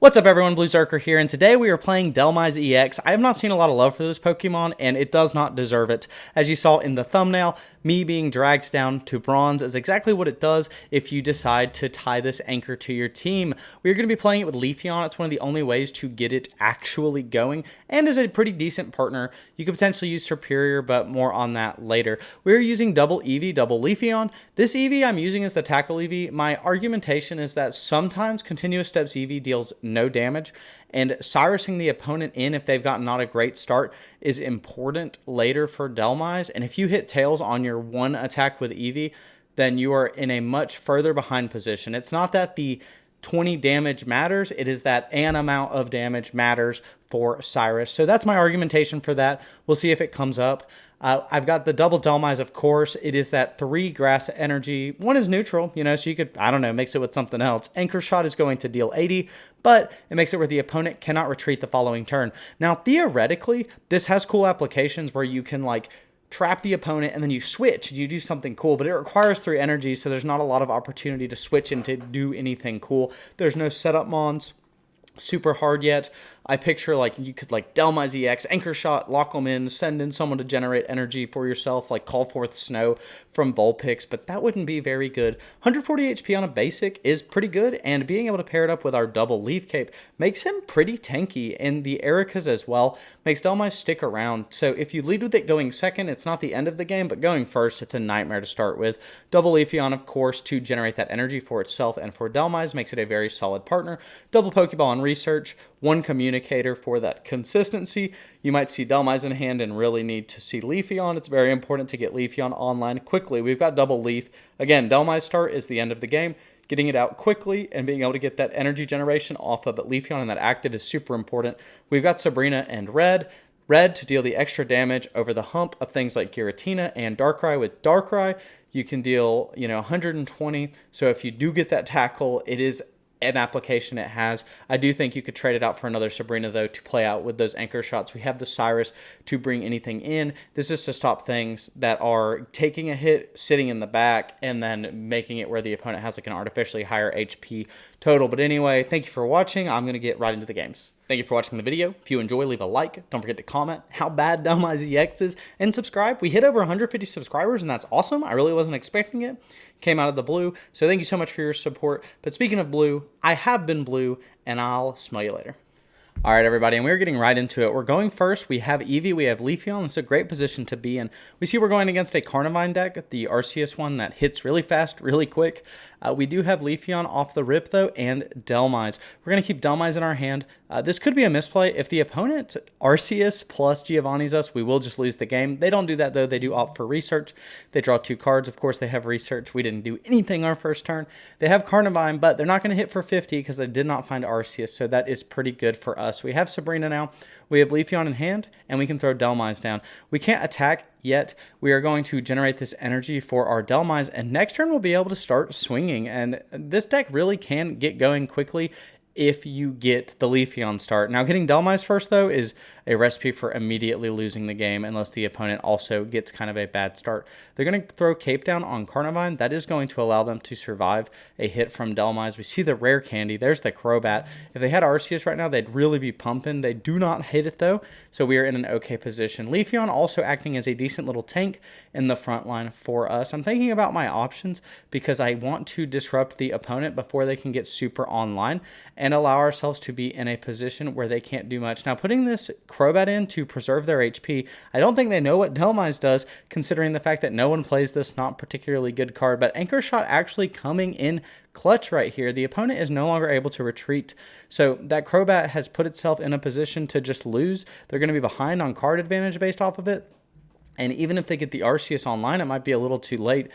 What's up everyone, Blue Zerker here, and today we are playing Dhelmise EX. I have not seen a lot of love for this Pokemon, and it does not deserve it. As you saw in the thumbnail, me being dragged down to bronze is exactly what it does if you decide to tie this anchor to your team. We're going to be playing it with Leafeon. It's one of the only ways to get it actually going, and is a pretty decent partner. You could potentially use Superior, but more on that later. We're using double Eevee, double Leafeon. This Eevee I'm using as the Tackle Eevee. My argumentation is that sometimes Continuous Steps Eevee deals no damage, and Cyrusing the opponent in if they've gotten not a great start is important later for Dhelmise. And if you hit Tails on your one attack with Eevee, then you are in a much further behind position. It's not that the 20 damage matters, it is that an amount of damage matters for Cyrus. So that's my argumentation for that. We'll see if it comes up. I've got the double Dhelmise, of course. It is that 3 grass energy. 1 is neutral, so you could, I don't know, mix it with something else. Anchor Shot is going to deal 80, but it makes it where the opponent cannot retreat the following turn. Now, theoretically, this has cool applications where you can, trap the opponent and then you switch and you do something cool, but it requires 3 energy, so there's not a lot of opportunity to switch and to do anything cool. There's no setup mons super hard yet. I picture you could Dhelmise EX, Anchor Shot, lock them in, send in someone to generate energy for yourself, call forth Snow from Vulpix, but that wouldn't be very good. 140 HP on a basic is pretty good, and being able to pair it up with our double Leaf Cape makes him pretty tanky, and the Ericas as well makes Dhelmise stick around. So if you lead with it going second, it's not the end of the game, but going first, it's a nightmare to start with. Double Leafeon, of course, to generate that energy for itself and for Dhelmise makes it a very solid partner. Double Pokeball on Research, 1 Communicator for that consistency. You might see Dhelmise in hand and really need to see Leafeon. It's very important to get Leafeon online quickly. We've got double Leaf. Again, Dhelmise start is the end of the game. Getting it out quickly and being able to get that energy generation off of that Leafeon and that active is super important. We've got Sabrina and Red. Red to deal the extra damage over the hump of things like Giratina and Darkrai. With Darkrai, you can deal 120. So if you do get that tackle, it is an application it has. I do think you could trade it out for another Sabrina, though, to play out with those anchor shots. We have the Cyrus to bring anything in. This is to stop things that are taking a hit, sitting in the back, and then making it where the opponent has an artificially higher HP total. But anyway, thank you for watching. I'm going to get right into the games. Thank you for watching the video. If you enjoy, leave a like. Don't forget to comment how bad Dhelmise EX is, and subscribe. We hit over 150 subscribers, and that's awesome. I really wasn't expecting it. Came out of the blue. So thank you so much for your support. But speaking of blue, I have been blue, and I'll smell you later. All right, everybody, and we're getting right into it. We're going first. We have Eevee, we have Leafeon. It's a great position to be in. We see we're going against a Carnivine deck, the Arceus one that hits really fast, really quick. We do have Leafeon off the rip, though, and Dhelmise. We're going to keep Dhelmise in our hand. This could be a misplay. If the opponent Arceus plus Giovanni's us, we will just lose the game. They don't do that, though. They do opt for Research. They draw 2 cards. Of course, they have Research. We didn't do anything our first turn. They have Carnivine, but they're not going to hit for 50 because they did not find Arceus, so that is pretty good for us. We have Sabrina now. We have Leafeon in hand, and we can throw Dhelmise down. We can't attack yet. We are going to generate this energy for our Dhelmise, and next turn we'll be able to start swinging. And this deck really can get going quickly if you get the Leafeon start. Now, getting Dhelmise first, though, is a recipe for immediately losing the game unless the opponent also gets kind of a bad start. They're going to throw Cape down on Carnivine. That is going to allow them to survive a hit from Dhelmise. We see the rare candy. There's the Crobat. If they had Arceus right now, they'd really be pumping. They do not hit it, though, so we are in an okay position. Leafeon also acting as a decent little tank in the front line for us. I'm thinking about my options because I want to disrupt the opponent before they can get super online and allow ourselves to be in a position where they can't do much. Now, putting this Crobat in to preserve their HP, I don't think they know what Dhelmise does, considering the fact that no one plays this not particularly good card, but Anchor Shot actually coming in clutch right here. The opponent is no longer able to retreat, so that Crobat has put itself in a position to just lose. They're going to be behind on card advantage based off of it. And even if they get the Arceus online, it might be a little too late.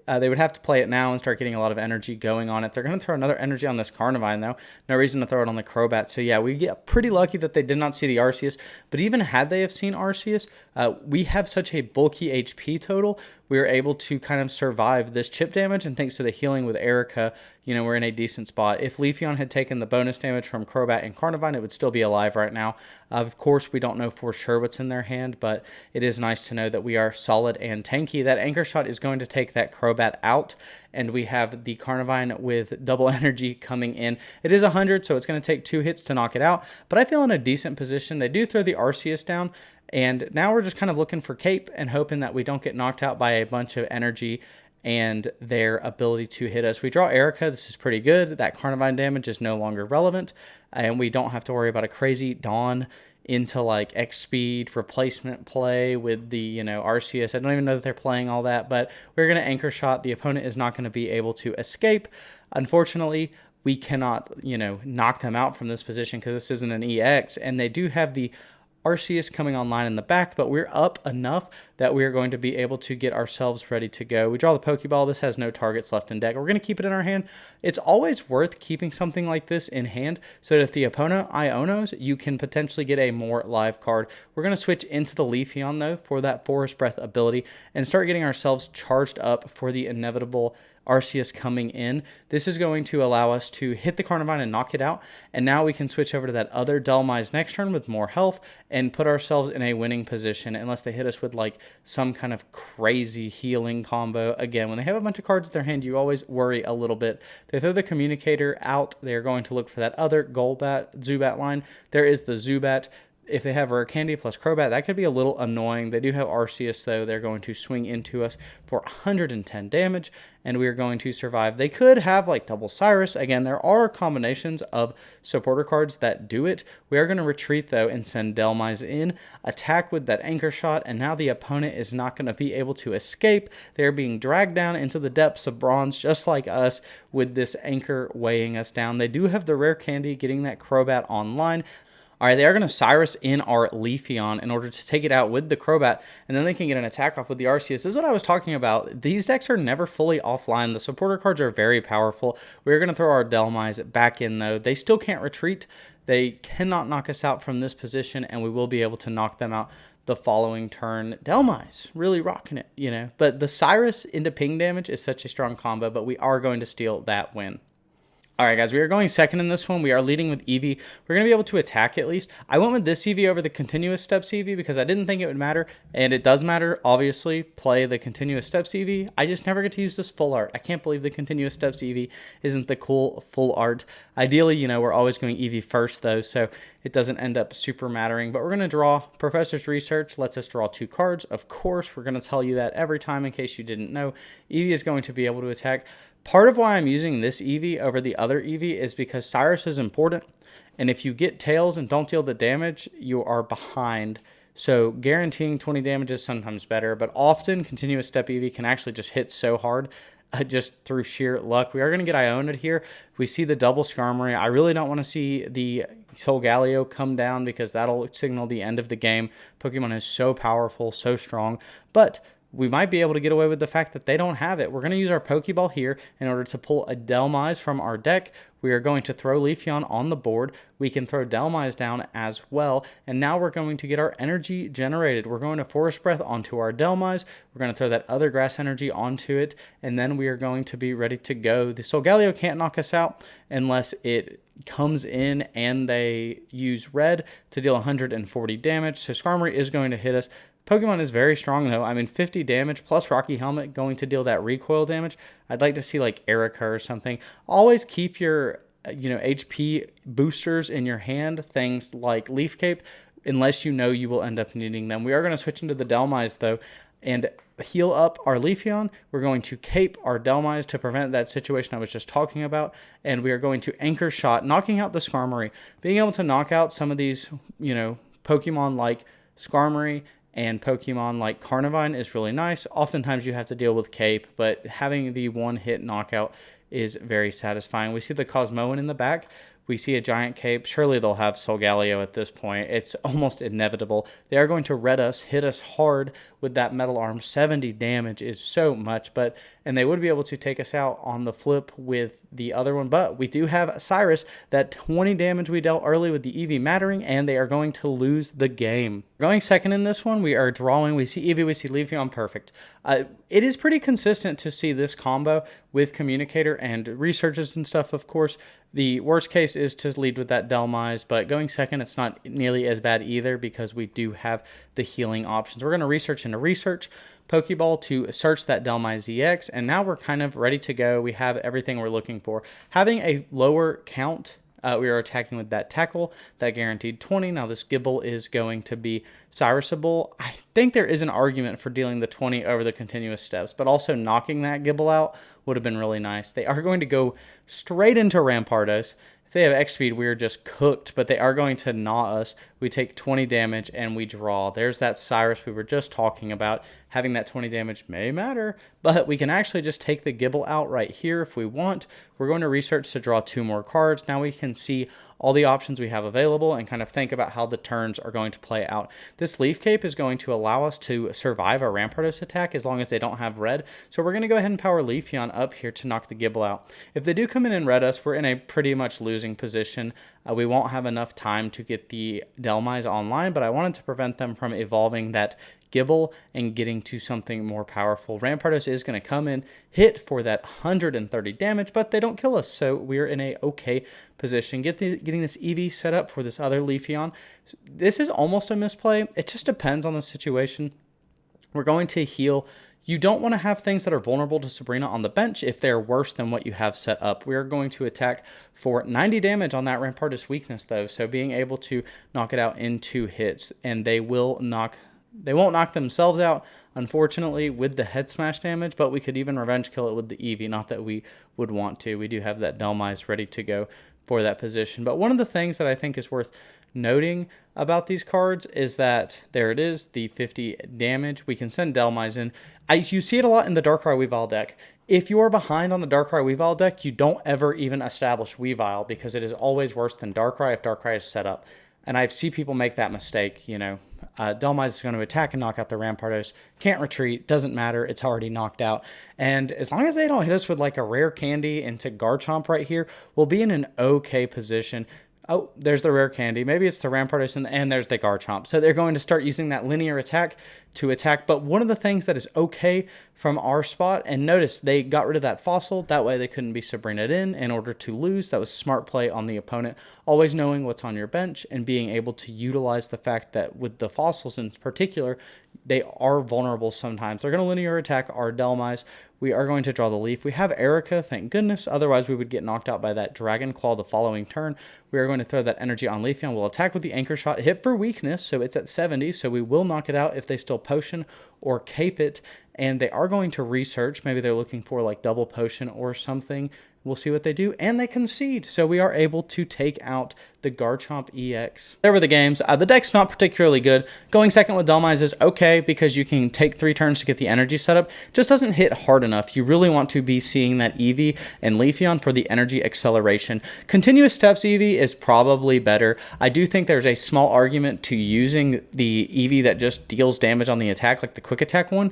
They would have to play it now and start getting a lot of energy going on it. They're going to throw another energy on this Carnivine, though. No reason to throw it on the Crobat. So, yeah, we get pretty lucky that they did not see the Arceus. But even had they have seen Arceus, we have such a bulky HP total, we were able to kind of survive this chip damage. And thanks to the healing with Erica, we're in a decent spot. If Leafeon had taken the bonus damage from Crobat and Carnivine, it would still be alive right now. Of course, we don't know for sure what's in their hand, but it is nice to know that we are solid and tanky. That Anchor Shot is going to take that Crobat Crobat out, and we have the Carnivine with double energy coming in. It is 100, so it's going to take 2 hits to knock it out, but I feel in a decent position. They do throw the Arceus down, and now we're just kind of looking for Cape and hoping that we don't get knocked out by a bunch of energy and their ability to hit us. We draw Erica. This is pretty good. That Carnivine damage is no longer relevant, and we don't have to worry about a crazy Dawn into like X speed replacement play with the Arceus. I don't even know that they're playing all that, but we're going to anchor shot. The opponent is not going to be able to escape. Unfortunately, we cannot knock them out from this position because this isn't an EX, and they do have the Arceus coming online in the back, but we're up enough that we're going to be able to get ourselves ready to go. We draw the Pokeball. This has no targets left in deck. We're going to keep it in our hand. It's always worth keeping something like this in hand so that if the opponent Ionos, you can potentially get a more live card. We're going to switch into the Leafeon, though, for that Forest Breath ability and start getting ourselves charged up for the inevitable Arceus coming in. This is going to allow us to hit the Carnivine and knock it out, and now we can switch over to that other Dhelmise next turn with more health and put ourselves in a winning position, unless they hit us with like some kind of crazy healing combo. Again, when they have a bunch of cards in their hand, you always worry a little bit. They throw the Communicator out. They're going to look for that other Golbat Zubat line. There is the Zubat. If they have Rare Candy plus Crobat, that could be a little annoying. They do have Arceus, though. They're going to swing into us for 110 damage, and we are going to survive. They could have, like, Double Cyrus. Again, there are combinations of supporter cards that do it. We are going to retreat, though, and send Dhelmise in, attack with that Anchor Shot, and now the opponent is not going to be able to escape. They're being dragged down into the depths of bronze, just like us, with this Anchor weighing us down. They do have the Rare Candy, getting that Crobat online. All right, they are going to Cyrus in our Leafeon in order to take it out with the Crobat, and then they can get an attack off with the Arceus. This is what I was talking about. These decks are never fully offline. The supporter cards are very powerful. We're going to throw our Dhelmise back in, though. They still can't retreat. They cannot knock us out from this position, and we will be able to knock them out the following turn. Dhelmise, really rocking it, But the Cyrus into ping damage is such a strong combo, but we are going to steal that win. All right, guys, we are going second in this one. We are leading with Eevee. We're going to be able to attack at least. I went with this Eevee over the Continuous Steps Eevee because I didn't think it would matter, and it does matter, obviously. Play the Continuous Steps Eevee. I just never get to use this full art. I can't believe the Continuous Steps Eevee isn't the cool full art. Ideally, we're always going Eevee first, though, so it doesn't end up super mattering. But we're going to draw. Professor's Research lets us draw 2 cards. Of course, we're going to tell you that every time in case you didn't know. Eevee is going to be able to attack. Part of why I'm using this Eevee over the other Eevee is because Cyrus is important, and if you get Tails and don't deal the damage, you are behind. So guaranteeing 20 damage is sometimes better, but often Continuous Step Eevee can actually just hit so hard just through sheer luck. We are going to get Iona'd here. We see the double Skarmory. I really don't want to see the Solgaleo come down because that'll signal the end of the game. Pokemon is so powerful, so strong, but we might be able to get away with the fact that they don't have it. We're going to use our Pokeball here in order to pull a Dhelmise from our deck. We are going to throw Leafeon on the board. We can throw Dhelmise down as well. And now we're going to get our energy generated. We're going to Forest Breath onto our Dhelmise. We're going to throw that other grass energy onto it. And then we are going to be ready to go. The Solgaleo can't knock us out unless it comes in and they use red to deal 140 damage. So Skarmory is going to hit us. Pokemon is very strong, though. I mean, 50 damage plus Rocky Helmet going to deal that recoil damage. I'd like to see, like, Erica or something. Always keep your, HP boosters in your hand, things like Leaf Cape, unless you know you will end up needing them. We are going to switch into the Dhelmise, though, and heal up our Leafeon. We're going to cape our Dhelmise to prevent that situation I was just talking about, and we are going to Anchor Shot, knocking out the Skarmory. Being able to knock out some of these, Pokemon like Skarmory and Pokemon like Carnivine is really nice. Oftentimes you have to deal with Cape, but having the one-hit knockout is very satisfying. We see the Cosmoan in the back. We see a giant Cape. Surely they'll have Solgaleo at this point. It's almost inevitable. They are going to red us, hit us hard with that Metal Arm. 70 damage is so much, and they would be able to take us out on the flip with the other one. But we do have Cyrus, that 20 damage we dealt early with the Eevee mattering, and they are going to lose the game. Going second in this one, we are drawing. We see Eevee, we see Leafeon, perfect. It is pretty consistent to see this combo with Communicator and Researches and stuff, of course. The worst case is to lead with that Dhelmise, but going second, it's not nearly as bad either because we do have the healing options. We're going to research into Research, Pokeball to search that Dhelmise EX, and now we're kind of ready to go. We have everything we're looking for. Having a lower count, we are attacking with that tackle, that guaranteed 20. Now this Gible is going to be Cyrusable. I think there is an argument for dealing the 20 over the continuous steps, but also knocking that Gible out would have been really nice. They are going to go straight into Rampardos. If they have X speed, we are just cooked, but they are going to gnaw us. We take 20 damage and we draw. There's that Cyrus we were just talking about. Having that 20 damage may matter, but we can actually just take the Gible out right here if we want. We're going to research to draw 2 more cards. Now we can see all the options we have available and kind of think about how the turns are going to play out. This Leaf Cape is going to allow us to survive a Rampardos attack as long as they don't have red. So we're going to go ahead and power Leafeon up here to knock the Gible out. If they do come in and red us, we're in a pretty much losing position. We won't have enough time to get the Dhelmise online, but I wanted to prevent them from evolving that Gible and getting to something more powerful. Rampardos is going to come in, hit for that 130 damage, but they don't kill us, so we're in a okay position. Getting this EV set up for this other Leafeon. This is almost a misplay. It just depends on the situation. We're going to heal. You don't want to have things that are vulnerable to Sabrina on the bench if they're worse than what you have set up. We are going to attack for 90 damage on that Rampardos weakness, though, so being able to knock it out in 2 hits, and they won't knock themselves out, unfortunately, with the head smash damage, but we could even revenge kill it with the Eevee. Not that we would want to. We do have that Dhelmise ready to go for that position. But one of the things that I think is worth noting about these cards is that there it is, the 50 damage. We can send Dhelmise in. You see it a lot in the Darkrai Weavile deck. If you are behind on the Darkrai Weavile deck, you don't ever even establish Weavile because it is always worse than Darkrai if Darkrai is set up. And I see people make that mistake, you know. Dhelmise is going to attack and knock out the Rampardos. Can't retreat. Doesn't matter. It's already knocked out. And as long as they don't hit us with like a rare candy into Garchomp right here, we'll be in an okay position. Oh, there's the rare candy. Maybe it's the Rampardos and there's the Garchomp. So they're going to start using that linear attack to attack. But one of the things that is okay from our spot, and notice they got rid of that fossil. That way they couldn't be Sabrina'd in order to lose. That was smart play on the opponent. Always knowing what's on your bench and being able to utilize the fact that with the fossils in particular, they are vulnerable sometimes. They're going to linear attack our Dhelmise. We are going to draw the Leaf. We have Erica, thank goodness. Otherwise, we would get knocked out by that Dragon Claw the following turn. We are going to throw that energy on Leafeon. We'll attack with the Anchor Shot. Hit for weakness, so it's at 70. So we will knock it out if they still potion or cape it. And they are going to research. Maybe they're looking for like double potion or something. We'll see what they do, and they concede. So we are able to take out the Garchomp EX. There were the games. The deck's not particularly good. Going second with Dhelmise is okay because you can take 3 turns to get the energy set up. Just doesn't hit hard enough. You really want to be seeing that Eevee and Leafeon for the energy acceleration. Continuous Steps Eevee is probably better. I do think there's a small argument to using the Eevee that just deals damage on the attack, like the quick attack one,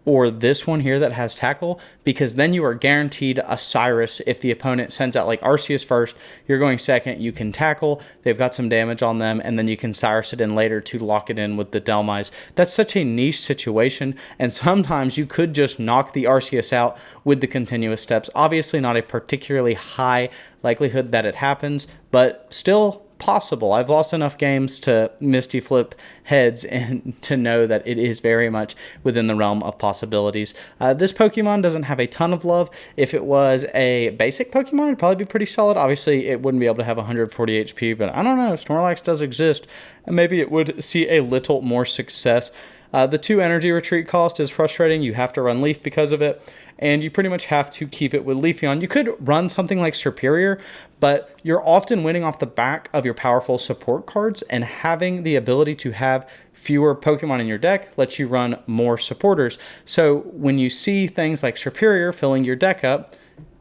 or this one here that has tackle, because then you are guaranteed a Cyrus. If the opponent sends out like Arceus first, you're going second, you can tackle, they've got some damage on them, and then you can Cyrus it in later to lock it in with the Dhelmise. That's such a niche situation, and sometimes you could just knock the Arceus out with the continuous steps. Obviously not a particularly high likelihood that it happens, but still possible. I've lost enough games to Misty Flip heads and to know that it is very much within the realm of possibilities. This Pokemon doesn't have a ton of love. If it was a basic Pokemon, it'd probably be pretty solid. Obviously, it wouldn't be able to have 140 HP, but I don't know. Snorlax does exist, and maybe it would see a little more success. The 2 energy retreat cost is frustrating. You have to run Leaf because of it, and you pretty much have to keep it with Leafeon. You could run something like Superior, but you're often winning off the back of your powerful support cards, and having the ability to have fewer Pokemon in your deck lets you run more supporters. So when you see things like Superior filling your deck up,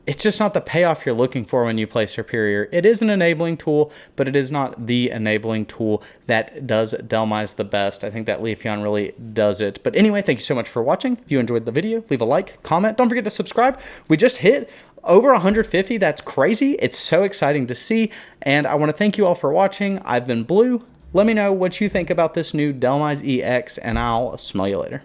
it's just not the payoff you're looking for when you play Superior. It is an enabling tool, but it is not the enabling tool that does Dhelmise the best. I think that Leafeon really does it. But anyway, thank you so much for watching. If you enjoyed the video, leave a like, comment. Don't forget to subscribe. We just hit over 150. That's crazy. It's so exciting to see. And I want to thank you all for watching. I've been Blue. Let me know what you think about this new Dhelmise EX, and I'll smell you later.